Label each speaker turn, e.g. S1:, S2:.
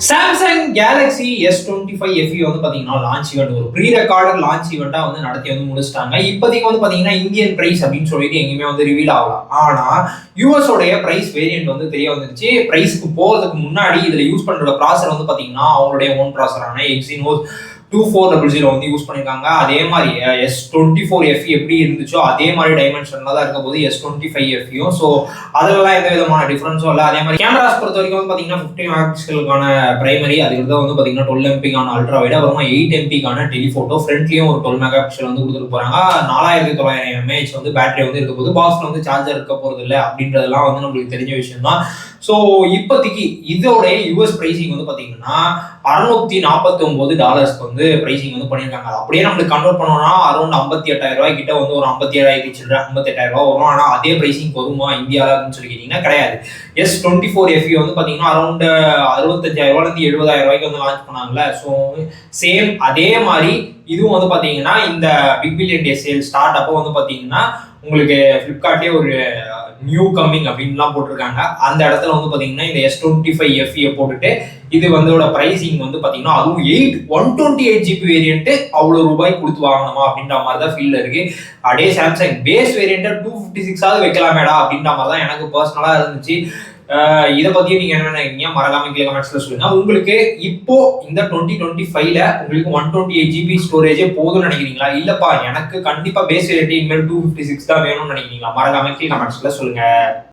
S1: Samsung Galaxy S25 FE வந்து பாத்தீங்கன்னா launch event ஒரு ப்ரீ ரெக்கார்டர் லான்ச் ஈவெண்டா வந்து நடத்தி வந்து முடிச்சிட்டாங்க. இப்போதைக்கு வந்து பாத்தீங்கன்னா இந்தியன் பிரைஸ் அப்படின்னு சொல்லிட்டு எங்கேயுமே வந்து ரிவீல் ஆகலாம். ஆனா யூஎஸ் உடைய பிரைஸ் வேரியன்ட் வந்து தெரிய வந்துருச்சு. பிரைஸ்க்கு போறதுக்கு முன்னாடி இதுல யூஸ் பண்ற ப்ராசர் வந்து பாத்தீங்கன்னா அவங்களுடைய ஓன் ப்ராசரான Exynos 2400 வந்து யூஸ் பண்ணிருக்காங்க. அதே மாதிரி S24 FE எப்படி இருந்துச்சோ அதே மாதிரி டைமென்ஷன்ல தான் இருக்க போது S25 FE. ஸோ அதெல்லாம் எந்த விதமான டிஃபரன்ஸும் இல்லை. அதே மாதிரி கேமராஸ் பொறுத்த வரைக்கும் வந்து பாத்தீங்கன்னா 50 மெகா பிக்சலுக்கான பிரைமரி, அதுக்கு தான் வந்து பாத்தீங்கன்னா 12 MP அல்ட்ரா வைட், அப்புறமா 8 MP டெலிஃபோட்டோ, ஃப்ரண்ட்லயும் ஒரு 12 மெகா பிக்சல் வந்து கொடுத்துட்டு போறாங்க. 4900 mAh வந்து பேட்டரி வந்து இருக்க போது, பாக்ஸ்ல வந்து சார்ஜர் இருக்க போறது இல்லை அப்படின்றதெல்லாம் வந்து நம்மளுக்கு தெரிஞ்ச விஷயம் தான். ஸோ இப்போதைக்கு இதோட யூஎஸ் பிரைசிங் வந்து பாத்தீங்கன்னா $649 வந்து பிரைசிங் வந்து பண்ணியிருக்காங்க. அப்படியே நம்மளுக்கு கன்வெர்ட் பண்ணோம்னா அரௌண்ட் 58,000 கிட்ட வந்து ஒரு 57,000 சில்லற 58,000 வரும். ஆனா அதே பிரைசிங் வருமா இந்தியாவில் அப்படின்னு சொல்லி கேட்டீங்கன்னா கிடையாது. S24 FE வந்து பாத்தீங்கன்னா அரௌண்ட் 65,000 70,000 வந்து லான்ச் பண்ணாங்கல்ல. ஸோ சேம் அதே மாதிரி இதுவும் வந்து பாத்தீங்கன்னா இந்த big billion day sale start அப்போ வந்து பாத்தீங்கன்னா உங்களுக்கு பிளிப்கார்ட்லயே ஒரு நியூ கம்மிங் அப்படின்லாம் போட்டிருக்காங்க. அந்த இடத்துல வந்து பாத்தீங்கன்னா இந்த S25 FE போட்டுட்டு இது வந்து பிரைசிங் வந்து பாத்தீங்கன்னா அதுவும் 128 GB வேரியன்ட் அவ்வளவு ரூபாய் கொடுத்து வாங்கணுமா அப்படின்ற மாதிரி தான் ஃபீல் இருக்கு. அப்படியே சாம்சங் பேஸ் வேரியன்ட் 256 வைக்கலாமேடா அப்படின்ற மாதிரி தான் எனக்கு பர்சனலா இருந்துச்சு. இதை பத்தியும் நீங்க என்ன நினைக்கிறீங்க மறக்காம கீழே கமெண்ட்ஸ்ல சொல்லுங்க. உங்களுக்கு இப்போ இந்த 2025ல உங்களுக்கு 128 GB ஸ்டோரேஜே போதும்னு நினைக்கிறீங்களா, இல்லப்பா எனக்கு கண்டிப்பா பேஸ் வேரியன்ட் இனிமேல் 256 தான் வேணும்னு நினைக்கிறீங்களா, மறக்காம கீழே கமெண்ட்ஸ்ல சொல்லுங்க.